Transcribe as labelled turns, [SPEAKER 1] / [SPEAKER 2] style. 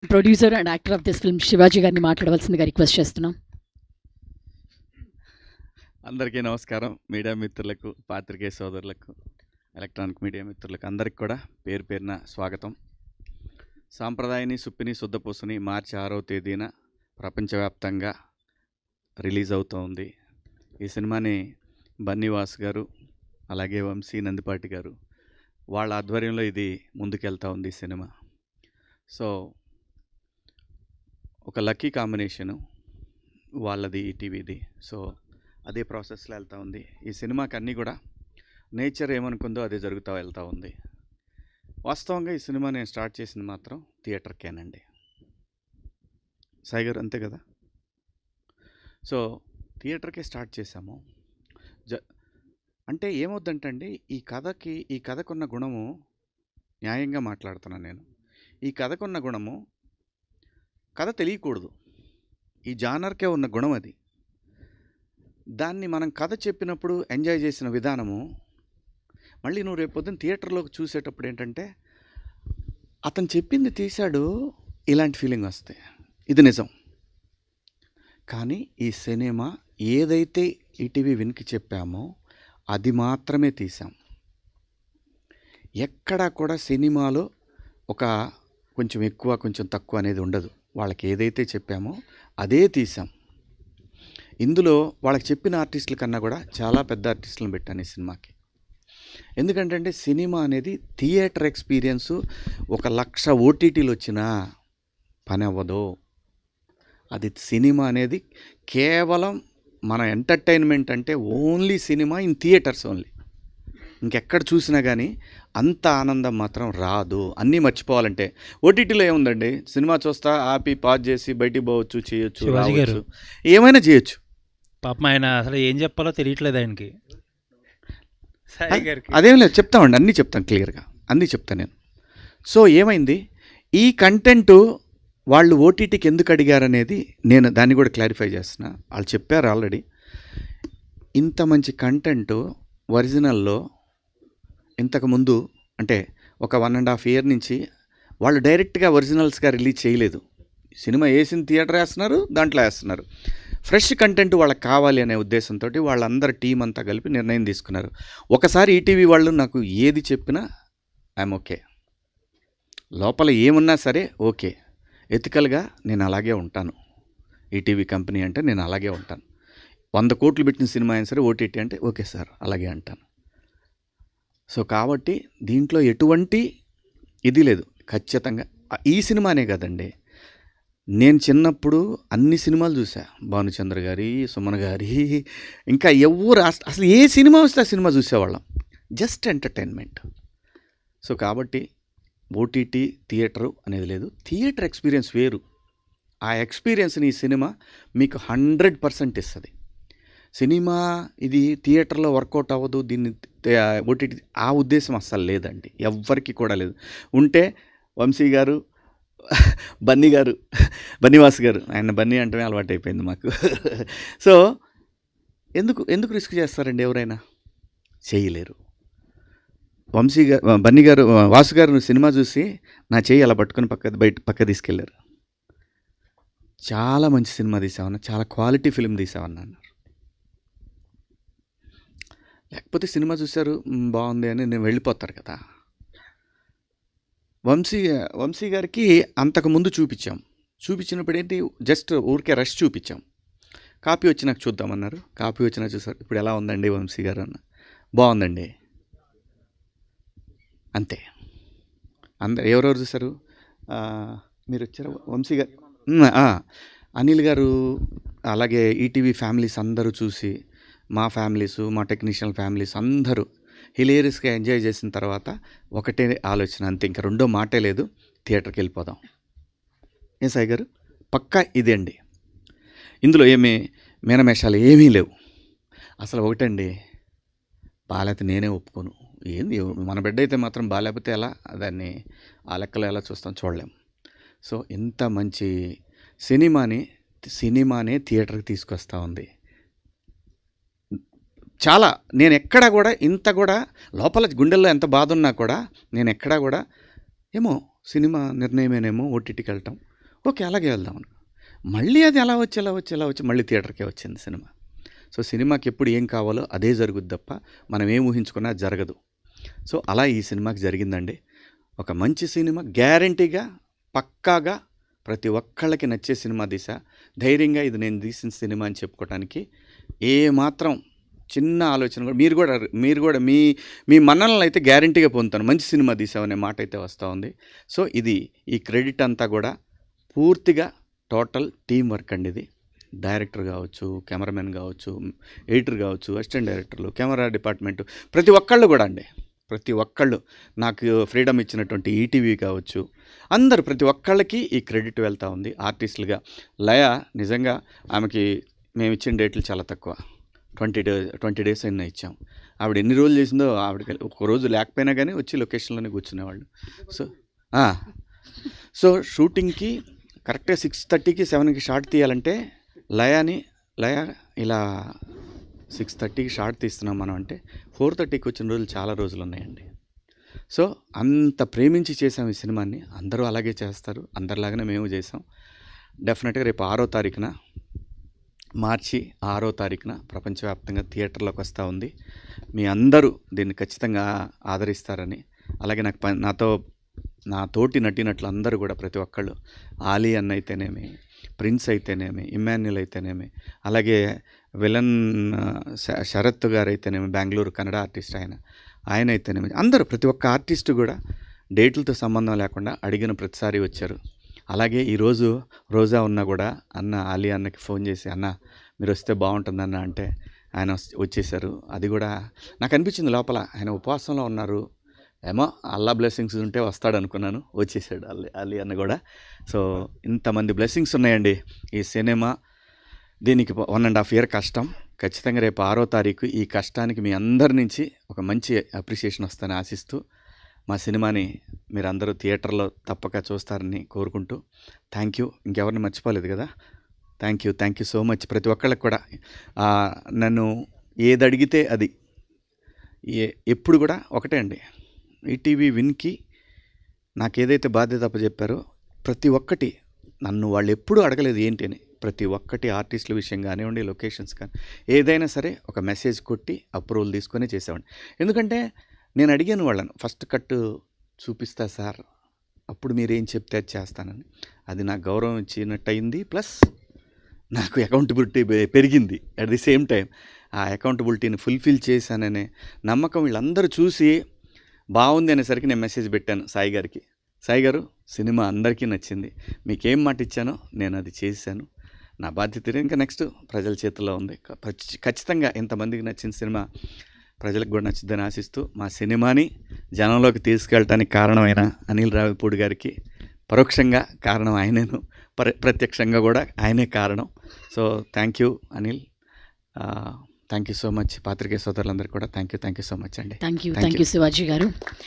[SPEAKER 1] Producer and actor of this film Shivaji గారిని మాట్లాడవలసిందిగా request చేస్తున్నాం.
[SPEAKER 2] అందరికీ నమస్కారం. మీడియా మిత్రులకు, పాత్రికేయ సోదరులకు, ఎలక్ట్రానిక్ మీడియా మిత్రులకు అందరికి కూడా పేరు పేరున స్వాగతం. సాంప్రదాయని సుప్పిని శుద్ధపూసని మార్చి 6వ తేదీన ప్రపంచవ్యాప్తంగా రిలీజ్ అవుతోంది. ఈ సినిమాని బన్నీవాస్ గారు అలాగే వంశీ నందిపాటి గారు వాళ్ళ ఆధ్వర్యంలో ఇది ముందుకెళ్తా ఉంది ఈ సినిమా. సో ఒక లక్కీ కాంబినేషను వాళ్ళది, ఈటీవీది. సో అదే ప్రాసెస్లో వెళ్తూ ఉంది. ఈ సినిమాకి అన్నీ కూడా నేచర్ ఏమనుకుందో అదే జరుగుతూ వెళ్తూ ఉంది. వాస్తవంగా ఈ సినిమా నేను స్టార్ట్ చేసింది మాత్రం థియేటర్కేనండి. సాయి గారు అంతే కదా. సో థియేటర్కే స్టార్ట్ చేశాము. అంటే ఏమవుద్దంటే ఈ కథకున్న గుణము, న్యాయంగా మాట్లాడుతున్నాను నేను, ఈ కథకున్న గుణము కథ తెలియకూడదు. ఈ జానర్కే ఉన్న గుణం అది. దాన్ని మనం కథ చెప్పినప్పుడు ఎంజాయ్ చేసిన విధానము మళ్ళీ నువ్వు రేపు పొద్దున్న థియేటర్లోకి చూసేటప్పుడు ఏంటంటే అతను చెప్పింది తీశాడు, ఇలాంటి ఫీలింగ్ వస్తాయి. ఇది నిజం. కానీ ఈ సినిమా ఏదైతే ఈటీవీ విన్కి చెప్పామో అది మాత్రమే తీసాం. ఎక్కడా కూడా సినిమాలో ఒక కొంచెం ఎక్కువ కొంచెం తక్కువ అనేది ఉండదు. వాళ్ళకి ఏదైతే చెప్పామో అదే తీసాం. ఇందులో వాళ్ళకి చెప్పిన ఆర్టిస్టుల కన్నా కూడా చాలా పెద్ద ఆర్టిస్టులను పెట్టాను ఈ సినిమాకి. ఎందుకంటే సినిమా అనేది థియేటర్ ఎక్స్పీరియన్సు 1,00,000 ఓటీటీలు వచ్చినా పని అవ్వదు. అది సినిమా అనేది కేవలం మన ఎంటర్టైన్మెంట్ అంటే only cinema in theatres only. ఇంకెక్కడ చూసినా కానీ అంత ఆనందం మాత్రం రాదు. అన్నీ మర్చిపోవాలంటే ఓటీటీలో ఏముందండి, సినిమా చూస్తా ఆపి పాజ్ చేసి బయటికి పోవచ్చు, చేయొచ్చు, రావచ్చు, ఏమైనా చేయొచ్చు.
[SPEAKER 3] పాపం ఆయన అసలు ఏం చెప్పాలో తెలియట్లేదు ఆయనకి.
[SPEAKER 2] అదేం లేదు, చెప్తామండి, అన్నీ చెప్తాను, క్లియర్గా అన్నీ చెప్తాను నేను. సో ఏమైంది, ఈ కంటెంటు వాళ్ళు ఓటీటీకి ఎందుకు అడిగారనేది నేను దాన్ని కూడా క్లారిఫై చేస్తున్నా. వాళ్ళు చెప్పారు ఆల్రెడీ. ఇంత మంచి కంటెంటు ఒరిజినల్లో ఇంతకుముందు అంటే ఒక 1.5 year నుంచి వాళ్ళు డైరెక్ట్గా ఒరిజినల్స్గా రిలీజ్ చేయలేదు. సినిమా వేసిన థియేటర్ వేస్తున్నారు, దాంట్లో వేస్తున్నారు. ఫ్రెష్ కంటెంట్ వాళ్ళకి కావాలి అనే ఉద్దేశంతో వాళ్ళందరూ టీం అంతా కలిపి నిర్ణయం తీసుకున్నారు. ఒకసారి ఈటీవీ వాళ్ళు నాకు ఏది చెప్పినా ఐఎమ్ ఓకే, లోపల ఏమున్నా సరే ఓకే, ఎథికల్గా నేను అలాగే ఉంటాను. ఈటీవీ కంపెనీ అంటే నేను అలాగే ఉంటాను. 100 కోట్లు పెట్టిన సినిమా అయినా సరే ఓటీటీ అంటే ఓకే సార్ అలాగే అంటాను. సో కాబట్టి దీంట్లో ఎటువంటి ఇది లేదు. ఖచ్చితంగా ఈ సినిమానే కదండి, నేను చిన్నప్పుడు అన్ని సినిమాలు చూసా. భానుచంద్ర గారి, సుమన్ గారి, ఇంకా ఎవరు అసలు ఏ సినిమా వస్తే ఆ సినిమా చూసేవాళ్ళం, జస్ట్ ఎంటర్టైన్మెంట్. సో కాబట్టి ఓటీటీ థియేటరు అనేది లేదు. థియేటర్ ఎక్స్పీరియన్స్ వేరు. ఆ ఎక్స్పీరియన్స్ని ఈ సినిమా మీకు 100% ఇస్తుంది. సినిమా ఇది థియేటర్లో వర్కౌట్ అవ్వదు, దీన్ని ఓటీటీ, ఆ ఉద్దేశం అస్సలు లేదండి, ఎవ్వరికి కూడా లేదు. ఉంటే వంశీ గారు, బన్నీవాస్ గారు, ఆయన బన్నీ అంటే అలవాటు అయిపోయింది మాకు. సో ఎందుకు రిస్క్ చేస్తారండి, ఎవరైనా చేయలేరు. వంశీ గారు, బన్నీ గారు, వాసు గారు సినిమా చూసి నా చేయి అలా పట్టుకొని పక్క తీసుకెళ్ళారు. చాలా మంచి సినిమా తీసామన్నా, చాలా క్వాలిటీ ఫిలిం తీసామన్నా అన్నారు. లేకపోతే సినిమా చూశారు బాగుంది అని నేను వెళ్ళిపోతారు కదా. వంశీ గారికి అంతకుముందు చూపించినప్పుడు ఏంటి, జస్ట్ ఊరికే రష్ చూపించాం. కాపీ వచ్చి నాకు చూద్దామన్నారు. కాపీ వచ్చినా చూసారు. ఇప్పుడు ఎలా ఉందండి వంశీ గారు అన్న, బాగుందండి అంతే. ఎవరెవరు చూసారు, మీరు వచ్చారు, వంశీ గారు, అనిల్ గారు, అలాగే ఈటీవీ ఫ్యామిలీస్ అందరూ చూసి, మా ఫ్యామిలీసు, మా టెక్నీషియన్ ఫ్యామిలీస్ అందరూ హిలేరియస్గా ఎంజాయ్ చేసిన తర్వాత ఒకటే ఆలోచన, అంతే, ఇంకా రెండో మాటే లేదు, థియేటర్కి వెళ్ళిపోదాం. ఏం సాయి గారు, పక్కా ఇదే అండి. ఇందులో ఏమీ మేనమేషాలు ఏమీ లేవు. అసలు ఒకటండి, బాలేకపోతే నేనే ఒప్పుకోను. ఏంది, మన బిడ్డ అయితే మాత్రం బాలేకపోతే ఎలా, దాన్ని ఆ లెక్కలో ఎలా చూస్తాం, చూడలేము. సో ఇంత మంచి సినిమానే థియేటర్కి తీసుకొస్తూ ఉంది. చాలా, నేను ఎక్కడా కూడా ఇంత కూడా లోపల గుండెల్లో ఎంత బాధ ఉన్నా కూడా నేను ఎక్కడా కూడా ఏమో సినిమా నిర్ణయమేనేమో ఓటీటీకి వెళ్ళటం, ఓకే అలాగే వెళ్దాం అనుకో. మళ్ళీ అది ఎలా వచ్చి మళ్ళీ థియేటర్కే వచ్చింది సినిమా. సో సినిమాకి ఎప్పుడు ఏం కావాలో అదే జరుగుద్ది తప్ప మనం ఏం ఊహించుకున్నా జరగదు. సో అలా ఈ సినిమాకి జరిగిందండి. ఒక మంచి సినిమా, గ్యారంటీగా పక్కాగా ప్రతి ఒక్కళ్ళకి నచ్చే సినిమా తీసా. ధైర్యంగా ఇది నేను తీసిన సినిమా అని చెప్పుకోవడానికి ఏ మాత్రం చిన్న ఆలోచన కూడా మీరు కూడా మీ మన్ననలు అయితే గ్యారంటీగా పొందుతాను. మంచి సినిమా తీసామనే మాట అయితే వస్తూ ఉంది. సో ఈ క్రెడిట్ అంతా కూడా పూర్తిగా టోటల్ టీం వర్క్ అండి. ఇది డైరెక్టర్ కావచ్చు, కెమెరామెన్ కావచ్చు, ఎడిటర్ కావచ్చు, అసిస్టెంట్ డైరెక్టర్లు, కెమెరా డిపార్ట్మెంటు, ప్రతి ఒక్కళ్ళు కూడా అండి. ప్రతి ఒక్కళ్ళు నాకు ఫ్రీడమ్ ఇచ్చినటువంటి ఈటీవీ కావచ్చు, అందరూ ప్రతి ఒక్కళ్ళకి ఈ క్రెడిట్ వెళ్తూ ఉంది. ఆర్టిస్టులుగా లయ నిజంగా ఆమెకి మేము ఇచ్చిన డేట్లు చాలా తక్కువ. 20 డేస్ అయినా ఇచ్చాం. ఆవిడ ఎన్ని రోజులు చేసిందో ఆవిడకి ఒక రోజు లేకపోయినా కానీ వచ్చి లొకేషన్లోనే కూర్చునేవాళ్ళు. సో షూటింగ్కి కరెక్ట్గా 6:30కి 7కి షార్ట్ తీయాలంటే లయ ఇలా 6:30కి షార్ట్ తీస్తున్నాం మనం అంటే 4:30కి వచ్చిన రోజులు చాలా రోజులు ఉన్నాయండి. సో అంత ప్రేమించి చేసాం ఈ సినిమాని. అందరూ అలాగే చేస్తారు, అందరిలాగానే మేము చేసాం. డెఫినెట్గా రేపు 6వ తారీఖున, మార్చి 6వ తారీఖున ప్రపంచవ్యాప్తంగా థియేటర్లోకి వస్తూ ఉంది. మీ అందరూ దీన్ని ఖచ్చితంగా ఆదరిస్తారని, అలాగే నా తోటి నటినట్లు అందరూ కూడా ప్రతి ఒక్కళ్ళు, ఆలీ అన్న అయితేనేమి, ప్రిన్స్ అయితేనేమి, ఇమ్మాన్యుల్ అయితేనేమి, అలాగే విలన్ శరత్ గారు అయితేనేమి, బెంగళూరు కన్నడ ఆర్టిస్ట్ ఆయన అయితేనేమి, అందరూ ప్రతి ఒక్క ఆర్టిస్టు కూడా డేట్లతో సంబంధం లేకుండా అడిగిన ప్రతిసారి వచ్చారు. అలాగే ఈరోజు రోజా ఉన్నా కూడా ఆలీ అన్నకి ఫోన్ చేసి, అన్న మీరు వస్తే బాగుంటుందన్న అంటే ఆయన వచ్చేసారు. అది కూడా నాకు అనిపించింది లోపల, ఆయన ఉపవాసంలో ఉన్నారు, ఏమో అల్లా బ్లెస్సింగ్స్ ఉంటే వస్తాడు అనుకున్నాను. వచ్చేసాడు అలీ అన్న కూడా. సో ఇంతమంది బ్లెస్సింగ్స్ ఉన్నాయండి ఈ సినిమా. దీనికి 1.5 year కష్టం. ఖచ్చితంగా రేపు 6వ తారీఖు ఈ కష్టానికి మీ అందరి నుంచి ఒక మంచి అప్రిషియేషన్ వస్తుందని ఆశిస్తూ, మా సినిమాని మీరందరూ థియేటర్లో తప్పక చూస్తారని కోరుకుంటూ, థ్యాంక్ యూ. ఇంకెవరిని మర్చిపోలేదు కదా, థ్యాంక్ యూ సో మచ్. ప్రతి ఒక్కళ్ళకి కూడా నన్ను ఏది అడిగితే అది, ఎప్పుడు కూడా ఒకటే అండి, ఈటీవీ విన్కి నాకు ఏదైతే బాధ్యత అప్పచెప్పారో ప్రతి ఒక్కటి నన్ను వాళ్ళు ఎప్పుడూ అడగలేదు ఏంటి అని. ప్రతి ఒక్కటి ఆర్టిస్టుల విషయం కానివ్వండి, లొకేషన్స్ కానీ ఏదైనా సరే ఒక మెసేజ్ కొట్టి అప్రూవల్ తీసుకొని చేసేవాడిని. ఎందుకంటే నేను అడిగాను వాళ్ళను, ఫస్ట్ కట్ చూపిస్తా సార్, అప్పుడు మీరేం చెప్తే అది చేస్తానని. అది నాకు గౌరవం ఇచ్చినట్టు అయింది, ప్లస్ నాకు అకౌంటబిలిటీ పెరిగింది. అట్ ది సేమ్ టైం ఆ అకౌంటబిలిటీని ఫుల్ఫిల్ చేశాననే నమ్మకం వీళ్ళందరూ చూసి బాగుంది అనేసరికి నేను మెసేజ్ పెట్టాను సాయి గారికి. సాయి గారు, సినిమా అందరికీ నచ్చింది, మీకేం మాట ఇచ్చానో నేను అది చేశాను, నా బాధ్యత ఇంకా నెక్స్ట్ ప్రజల చేతుల్లో ఉంది. ఖచ్చితంగా ఇంతమందికి నచ్చిన సినిమా ప్రజలకు కూడా నచ్చుద్దని ఆశిస్తూ, మా సినిమాని జనంలోకి తీసుకెళ్ళటానికి కారణమైన అనిల్ రావిపూడి గారికి పరోక్షంగా కారణం ఆయనేను, ప్రత్యక్షంగా కూడా ఆయనే కారణం. So thank you Anil, thank you so much. పాత్రికేయ సోదరులందరికీ కూడా థ్యాంక్ యూ సో మచ్ అండి.
[SPEAKER 1] థ్యాంక్ యూ శివాజీ గారు.